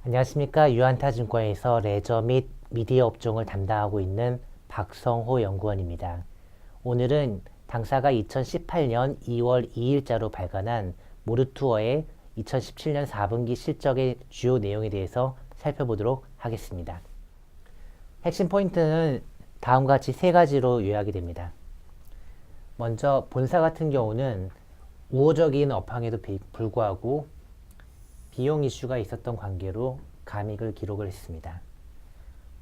안녕하십니까. 유한타증권에서 레저 및 미디어 업종을 담당하고 있는 박성호 연구원입니다. 오늘은 당사가 2018년 2월 2일자로 발간한 모르투어의 2017년 4분기 실적의 주요 내용에 대해서 살펴보도록 하겠습니다. 핵심 포인트는 다음과 같이 세 가지로 요약이 됩니다. 먼저 본사 같은 경우는 우호적인 업황에도 불구하고 비용 이슈가 있었던 관계로 감익을 기록을 했습니다.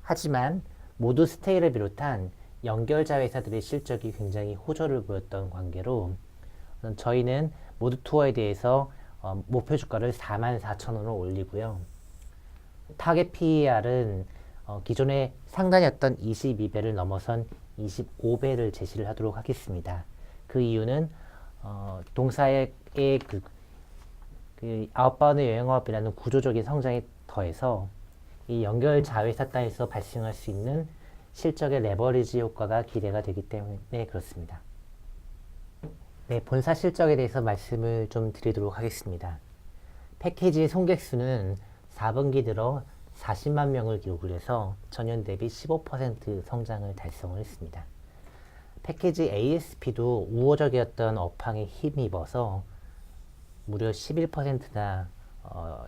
하지만 모두 스테이를 비롯한 연결자 회사들의 실적이 굉장히 호조를 보였던 관계로 저희는 모두 투어에 대해서 목표 주가를 44,000원으로 올리고요. 타겟 PER은 기존의 상단이었던 22배를 넘어선 25배를 제시를 하도록 하겠습니다. 그 이유는 동사의 그 아웃바운드 여행업이라는 구조적인 성장에 더해서 이 연결 자회사 단에서 발생할 수 있는 실적의 레버리지 효과가 기대가 되기 때문에 그렇습니다. 네, 본사 실적에 대해서 말씀을 좀 드리도록 하겠습니다. 패키지 송객 수는 4분기 들어 40만 명을 기록을 해서 전년 대비 15% 성장을 달성을 했습니다. 패키지 ASP도 우호적이었던 업황에 힘입어서 무려 11%나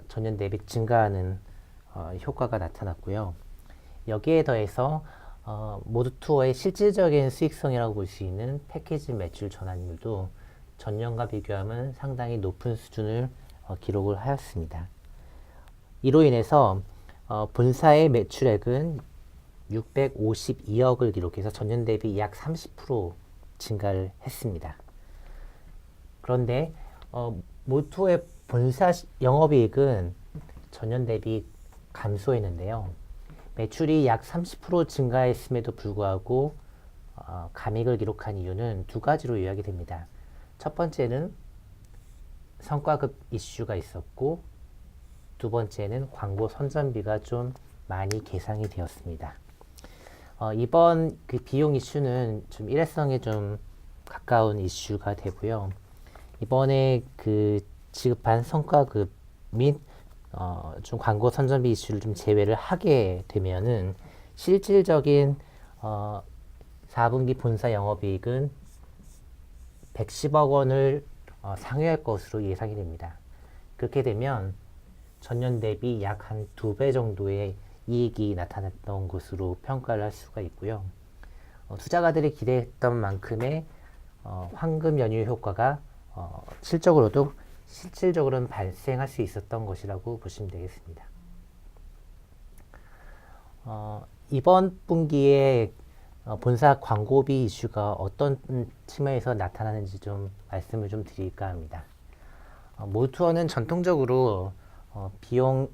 전년 대비 증가하는 효과가 나타났고요. 여기에 더해서 모두 투어의 실질적인 수익성이라고 볼 수 있는 패키지 매출 전환율도 전년과 비교하면 상당히 높은 수준을 기록을 하였습니다. 이로 인해서 본사의 매출액은 652억을 기록해서 전년 대비 약 30% 증가를 했습니다. 그런데 모투의 본사 영업이익은 전년 대비 감소했는데요. 매출이 약 30% 증가했음에도 불구하고 감익을 기록한 이유는 두 가지로 요약이 됩니다. 첫 번째는 성과급 이슈가 있었고, 두 번째는 광고 선전비가 좀 많이 계상이 되었습니다. 이번 그 비용 이슈는 좀 일회성에 좀 가까운 이슈가 되고요. 이번에 그 지급한 성과급 및 좀 광고 선전비 이슈를 좀 제외를 하게 되면은 실질적인 4분기 본사 영업이익은 110억 원을 상회할 것으로 예상이 됩니다. 그렇게 되면 전년 대비 약 한 2배 정도의 이익이 나타났던 것으로 평가를 할 수가 있고요. 투자가들이 기대했던 만큼의 황금 연휴 효과가 실질적으로는 발생할 수 있었던 것이라고 보시면 되겠습니다. 이번 분기에 본사 광고비 이슈가 어떤 측면에서 나타나는지 좀 말씀을 좀 드릴까 합니다. 모투어는 전통적으로 비용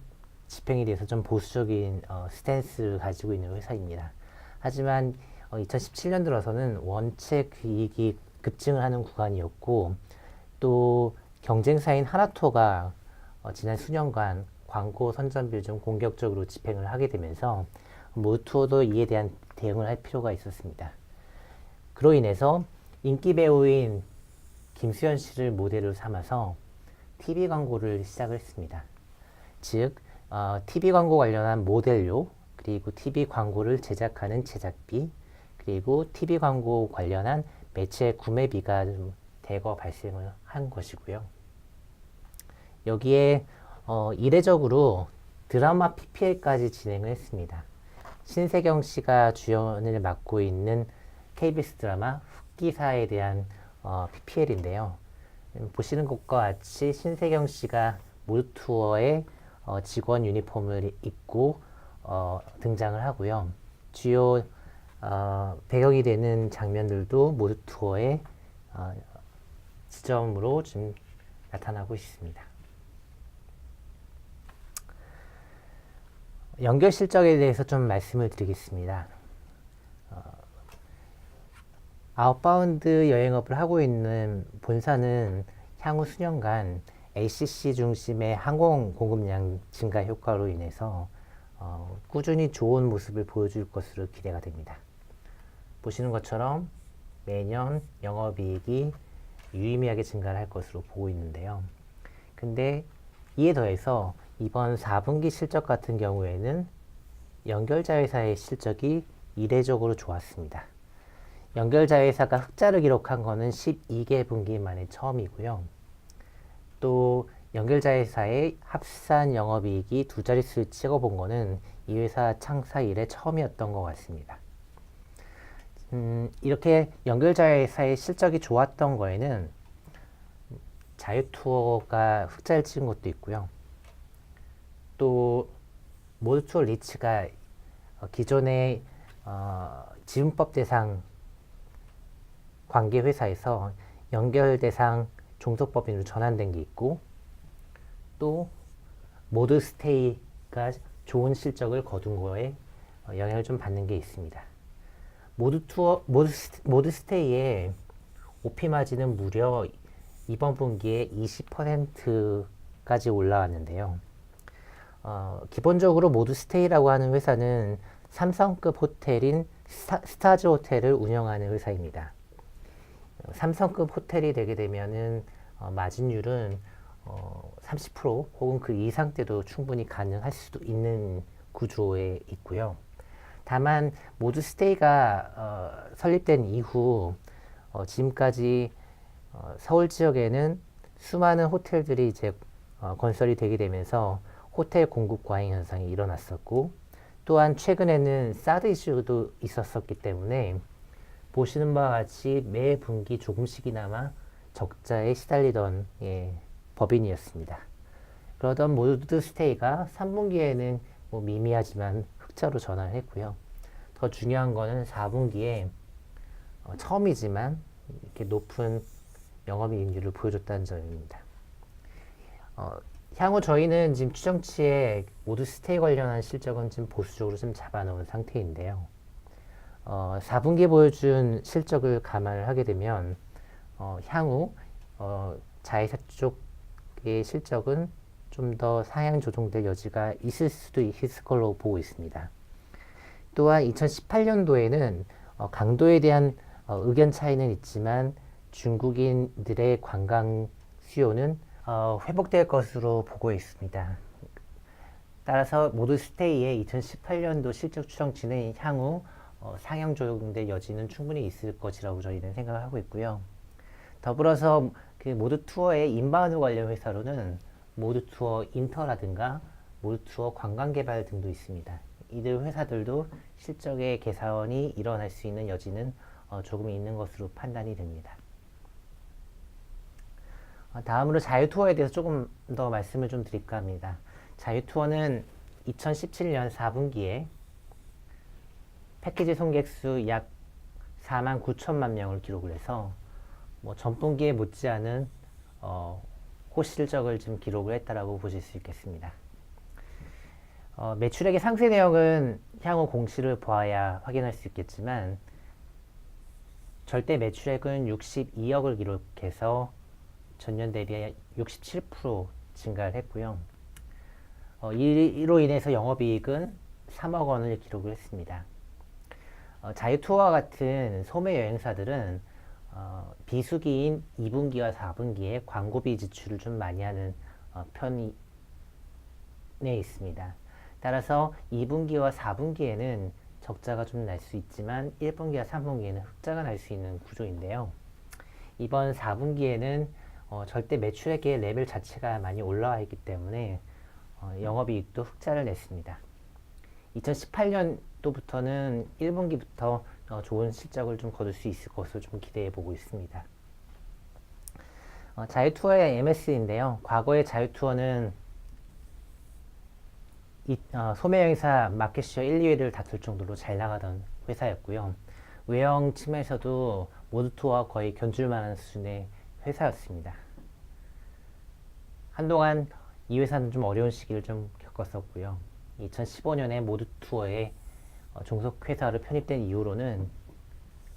집행에 대해서 좀 보수적인 스탠스를 가지고 있는 회사입니다. 하지만 2017년 들어서는 원체 그 이익이 급증을 하는 구간이었고, 또 경쟁사인 하나투어가 지난 수년간 광고 선전비를 좀 공격적으로 집행을 하게 되면서 모투어도 이에 대한 대응을 할 필요가 있었습니다. 그로 인해서 인기 배우인 김수현 씨를 모델로 삼아서 TV 광고를 시작을 했습니다. 즉, TV 광고 관련한 모델료, 그리고 TV 광고를 제작하는 제작비, 그리고 TV 광고 관련한 매체 구매비가 좀 대거 발생을 한 것이고요. 여기에 이례적으로 드라마 PPL까지 진행을 했습니다. 신세경 씨가 주연을 맡고 있는 KBS 드라마 흑기사에 대한 PPL인데요. 보시는 것과 같이 신세경 씨가 모두투어의 직원 유니폼을 입고 등장을 하고요. 주요 배경이 되는 장면들도 모두투어의 지점으로 좀 나타나고 있습니다. 연결 실적에 대해서 좀 말씀을 드리겠습니다. 아웃바운드 여행업을 하고 있는 본사는 향후 수년간 LCC 중심의 항공 공급량 증가 효과로 인해서 꾸준히 좋은 모습을 보여줄 것으로 기대가 됩니다. 보시는 것처럼 매년 영업이익이 유의미하게 증가를 할 것으로 보고 있는데요. 근데 이에 더해서 이번 4분기 실적 같은 경우에는 연결자회사의 실적이 이례적으로 좋았습니다. 연결자회사가 흑자를 기록한 것은 12개 분기 만에 처음이고요. 또 연결자회사의 합산 영업이익이 두 자릿수를 찍어본 것은 이 회사 창사 이래 처음이었던 것 같습니다. 이렇게 연결자회사의 실적이 좋았던 거에는 자유투어가 흑자를 찍은 것도 있고요. 또 모드투어 리츠가 기존의 지분법 대상 관계 회사에서 연결 대상 종속법인으로 전환된 게 있고, 또 모드스테이가 좋은 실적을 거둔 거에 영향을 좀 받는 게 있습니다. 모드스테이의 OP 마진은 무려 이번 분기에 20%까지 올라왔는데요. 기본적으로 모드스테이라고 하는 회사는 삼성급 호텔인 스타즈 호텔을 운영하는 회사입니다. 삼성급 호텔이 되게 되면은 마진율은 30% 혹은 그 이상대도 충분히 가능할 수도 있는 구조에 있고요. 다만 모드스테이가 설립된 이후 지금까지 서울 지역에는 수많은 호텔들이 이제 건설이 되게 되면서 호텔 공급 과잉 현상이 일어났었고, 또한 최근에는 사드 이슈도 있었었기 때문에 보시는 바와 같이 매 분기 조금씩이나마 적자에 시달리던 법인이었습니다. 그러던 모드스테이가 3분기에는 뭐 미미하지만 흑자로 전환을 했고요. 더 중요한 거는 4분기에 처음이지만 이렇게 높은 영업이익률을 보여줬다는 점입니다. 향후 저희는 지금 추정치에 모드스테이 관련한 실적은 지금 보수적으로 좀 잡아놓은 상태인데요. 4분기에 보여준 실적을 감안을 하게 되면 향후 자회사 쪽의 실적은 좀 더 상향 조정될 여지가 있을 수도 있을 걸로 보고 있습니다. 또한 2018년도에는 강도에 대한 의견 차이는 있지만 중국인들의 관광 수요는 회복될 것으로 보고 있습니다. 따라서 모드스테이의 2018년도 실적 추정치는 향후 상향 조정될 여지는 충분히 있을 것이라고 저희는 생각하고 있고요. 더불어서 그 모드투어의 인바운드 관련 회사로는 모드투어 인터라든가 모드투어 관광개발 등도 있습니다. 이들 회사들도 실적의 개선이 일어날 수 있는 여지는 조금 있는 것으로 판단이 됩니다. 다음으로 자유투어에 대해서 조금 더 말씀을 좀 드릴까 합니다. 자유투어는 2017년 4분기에 패키지 손객수 약 4만 9천만 명을 기록을 해서 뭐 전분기에 못지않은 호실적을 좀 기록을 했다라고 보실 수 있겠습니다. 매출액의 상세 내역은 향후 공시를 보아야 확인할 수 있겠지만 절대 매출액은 62억을 기록해서 전년 대비 67% 증가를 했고요. 이로 인해서 영업이익은 3억 원을 기록을 했습니다. 자유투어와 같은 소매 여행사들은 비수기인 2분기와 4분기에 광고비 지출을 좀 많이 하는 편에 있습니다. 따라서 2분기와 4분기에는 적자가 좀 날 수 있지만 1분기와 3분기에는 흑자가 날 수 있는 구조인데요. 이번 4분기에는 절대 매출액의 레벨 자체가 많이 올라와 있기 때문에 영업이익도 흑자를 냈습니다. 2018년도부터는 1분기부터 좋은 실적을 좀 거둘 수 있을 것으로 좀 기대해 보고 있습니다. 자유투어의 MS인데요. 과거의 자유투어는 소매여행사 마켓시어 1, 2위를 다툴 정도로 잘 나가던 회사였고요. 외형 측면에서도 모드투어와 거의 견줄 만한 수준의 회사였습니다. 한동안 이 회사는 좀 어려운 시기를 좀 겪었었고요. 2015년에 모드투어에 종속회사로 편입된 이후로는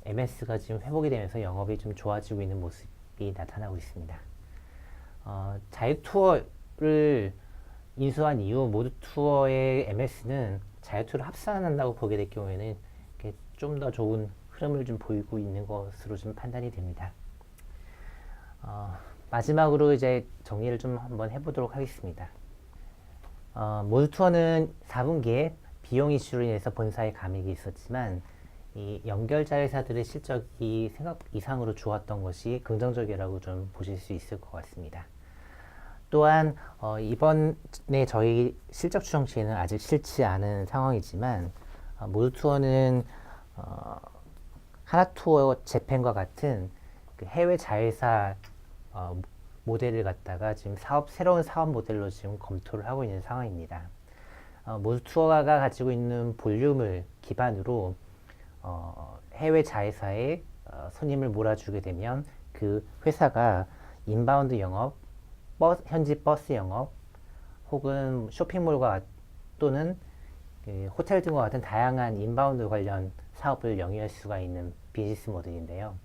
MS가 지금 회복이 되면서 영업이 좀 좋아지고 있는 모습이 나타나고 있습니다. 자유투어를 인수한 이후 모드투어의 MS는 자유투어를 합산한다고 보게 될 경우에는 좀 더 좋은 흐름을 좀 보이고 있는 것으로 좀 판단이 됩니다. 마지막으로 이제 정리를 좀 한번 해보도록 하겠습니다. 모두 투어는 4분기에 비용 이슈로 인해서 본사에 감익이 있었지만 이 연결자회사들의 실적이 생각 이상으로 좋았던 것이 긍정적이라고 좀 보실 수 있을 것 같습니다. 또한 이번에 저희 실적 추정치에는 아직 싫지 않은 상황이지만 모두 투어는 하나투어 재팬과 같은 그 해외 자회사 모델을 갖다가 지금 새로운 사업 모델로 지금 검토를 하고 있는 상황입니다. 모두 투어가 가지고 있는 볼륨을 기반으로 해외 자회사에 손님을 몰아주게 되면 그 회사가 인바운드 영업, 현지 버스 영업, 혹은 쇼핑몰과 또는 그 호텔 등과 같은 다양한 인바운드 관련 사업을 영위할 수가 있는 비즈니스 모델인데요.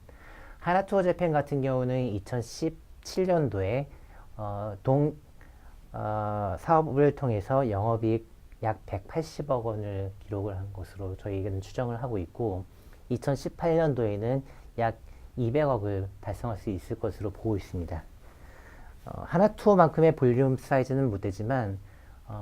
하나투어 재팬 같은 경우는 2017년도에 사업을 통해서 영업이익 약 180억 원을 기록을 한 것으로 저희는 추정을 하고 있고 2018년도에는 약 200억을 달성할 수 있을 것으로 보고 있습니다. 하나투어만큼의 볼륨 사이즈는 못 되지만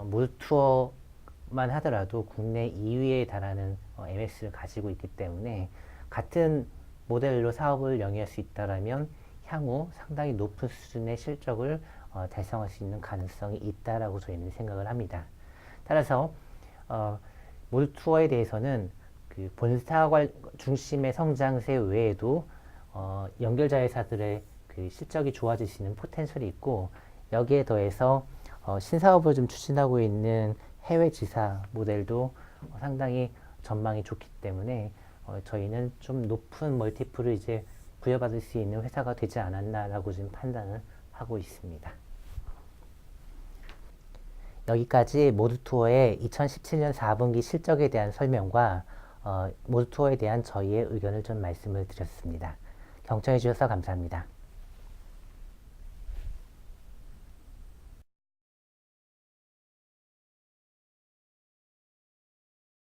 모두투어만 하더라도 국내 2위에 달하는 MS를 가지고 있기 때문에 같은 모델로 사업을 영위할 수 있다면 향후 상당히 높은 수준의 실적을 달성할 수 있는 가능성이 있다라고 저희는 생각을 합니다. 따라서 모두투어에 대해서는 그 본사 중심의 성장세 외에도 연결자회사들의 그 실적이 좋아질 수 있는 포텐셜이 있고 여기에 더해서 신사업을 좀 추진하고 있는 해외 지사 모델도 상당히 전망이 좋기 때문에 저희는 좀 높은 멀티플을 이제 부여받을 수 있는 회사가 되지 않았나라고 지금 판단을 하고 있습니다. 여기까지 모두투어의 2017년 4분기 실적에 대한 설명과 모두투어에 대한 저희의 의견을 좀 말씀을 드렸습니다. 경청해 주셔서 감사합니다.